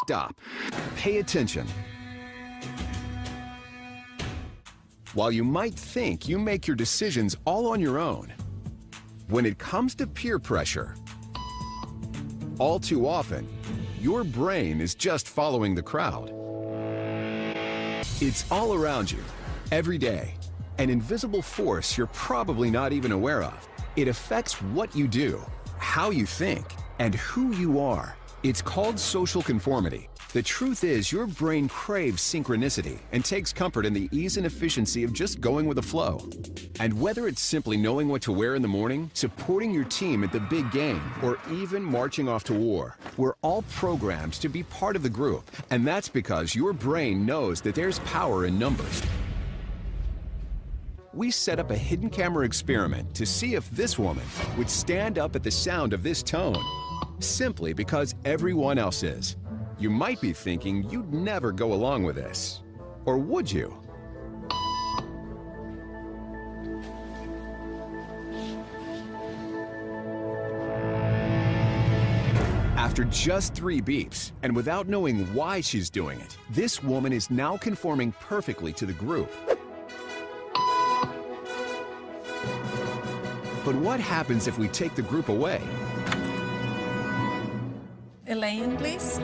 stop. Pay attention. While you might think you make your decisions all on your own, when it comes to peer pressure, all too often, your brain is just following the crowd. It's all around you, every day, an invisible force you're probably not even aware of. It affects what you do, how you think, and who you are. It's called social conformity. The truth is, your brain craves synchronicity and takes comfort in the ease and efficiency of just going with the flow. And whether it's simply knowing what to wear in the morning, supporting your team at the big game, or even marching off to war, we're all programmed to be part of the group. And that's because your brain knows that there's power in numbers. We set up a hidden camera experiment to see if this woman would stand up at the sound of this tone, simply because everyone else is. You might be thinking you'd never go along with this. Or would you? After just 3 beeps, and without knowing why she's doing it, this woman is now conforming perfectly to the group. But what happens if we take the group away? Elaine, please.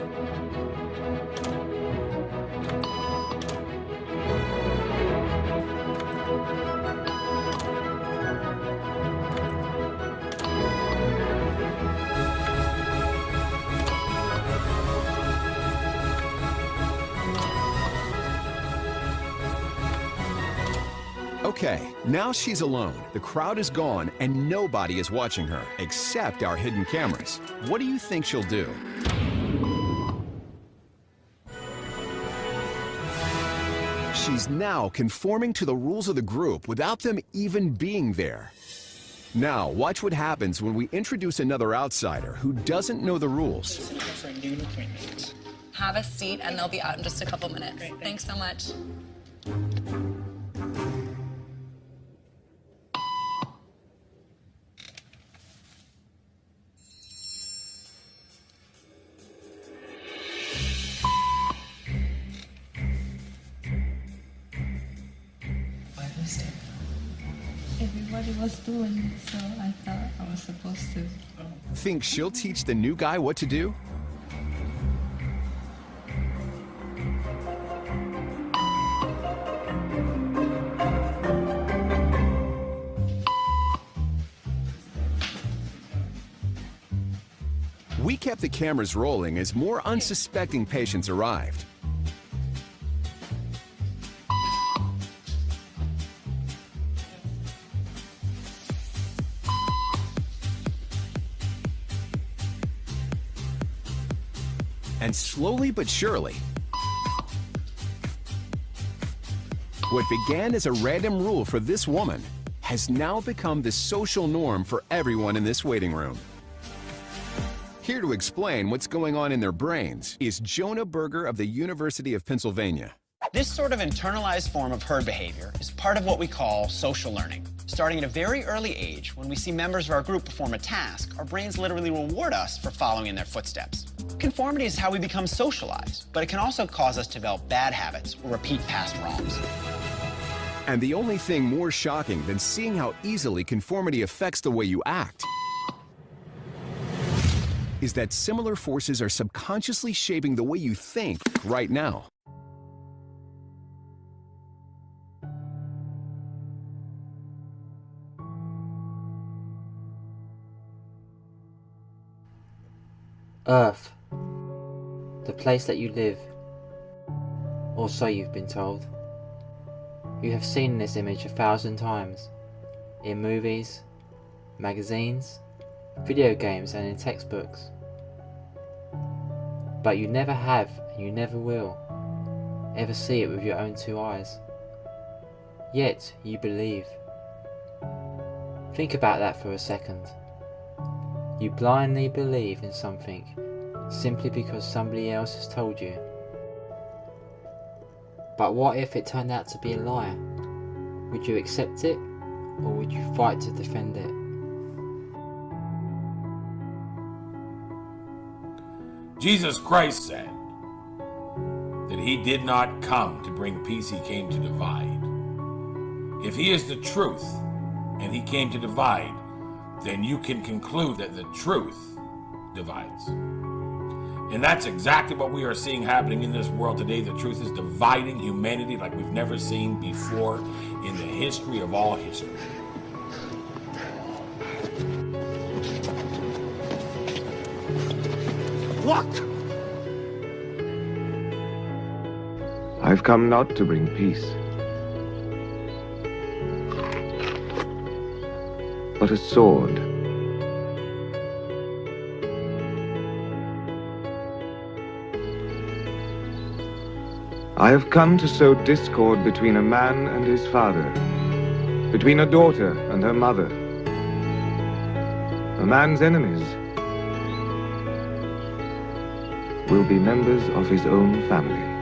Okay, now she's alone. The crowd is gone and nobody is watching her, except our hidden cameras. What do you think she'll do? She's now conforming to the rules of the group without them even being there. Now, watch what happens when we introduce another outsider who doesn't know the rules. For a new appointment. Have a seat, and they'll be out in just a couple minutes. Great, thanks so much. Everybody was doing it, so I thought I was supposed to. Think she'll teach the new guy what to do? We kept the cameras rolling as more unsuspecting patients arrived. And slowly but surely, what began as a random rule for this woman has now become the social norm for everyone in this waiting room. Here to explain what's going on in their brains is Jonah Berger of the University of Pennsylvania. This sort of internalized form of herd behavior is part of what we call social learning. Starting at a very early age, when we see members of our group perform a task, our brains literally reward us for following in their footsteps. Conformity is how we become socialized, but it can also cause us to develop bad habits or repeat past wrongs. And the only thing more shocking than seeing how easily conformity affects the way you act is that similar forces are subconsciously shaping the way you think right now. Earth, the place that you live, or so you've been told. You have seen this image 1,000 times, in movies, magazines, video games and in textbooks. But you never have, and you never will, ever see it with your own 2 eyes. Yet you believe. Think about that for a second. You blindly believe in something simply because somebody else has told you. But what if it turned out to be a lie? Would you accept it, or would you fight to defend it? Jesus Christ said, he did not come to bring peace, he came to divide. If he is the truth and he came to divide, then you can conclude that the truth divides. And that's exactly what we are seeing happening in this world today. The truth is dividing humanity like we've never seen before in the history of all history. What? I've come not to bring peace, but a sword. I have come to sow discord between a man and his father, between a daughter and her mother. A man's enemies will be members of his own family.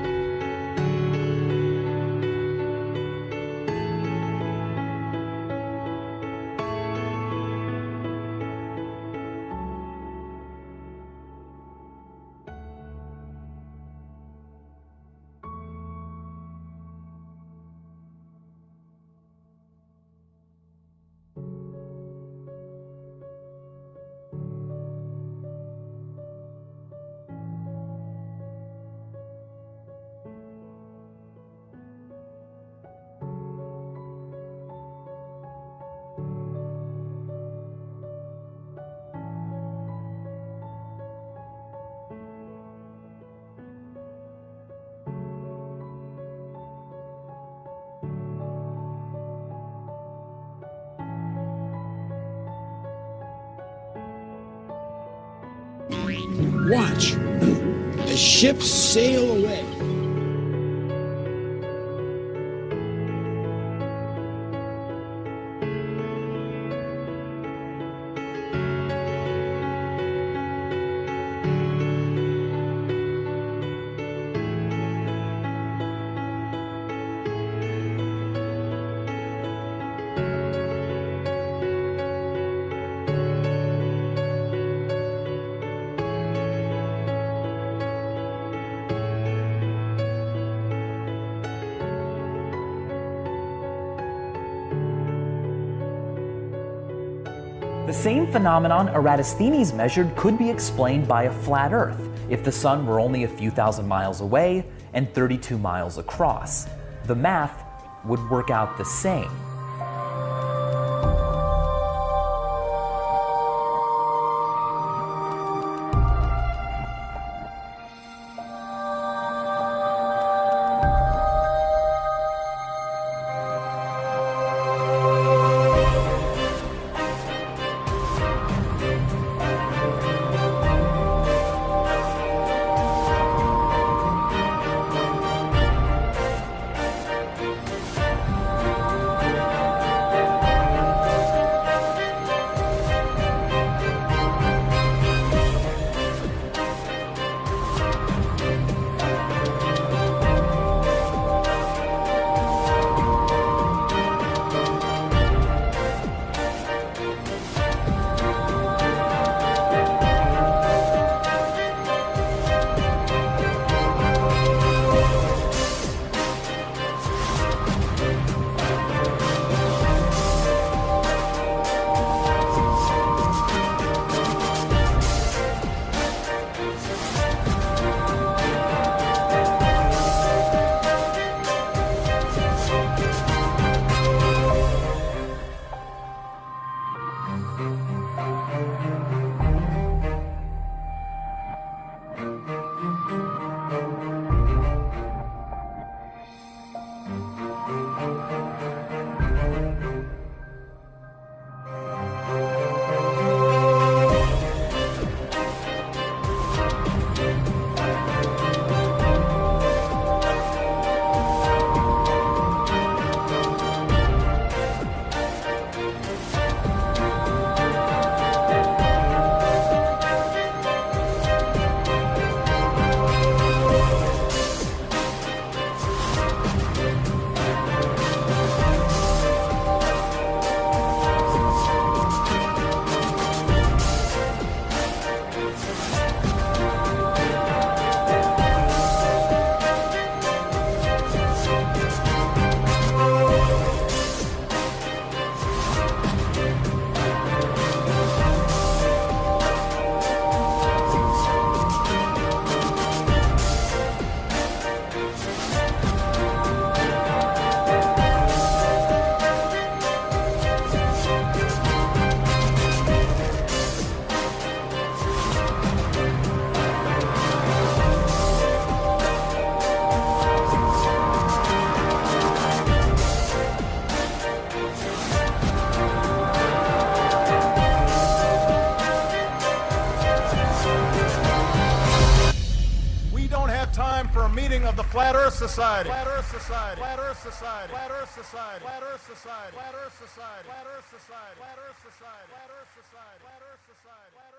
Watch as ships sail away. The same phenomenon Eratosthenes measured could be explained by a flat Earth if the sun were only a few thousand miles away and 32 miles across. The math would work out the same. time for a meeting of the Flat Earth Society. Flat Earth Society. Flat Earth Society. Flat Earth Society. Flat Earth Society. Flat Earth Society. Flat Earth Society. Flat Earth Society. Flat Earth Society. Flat Earth Society.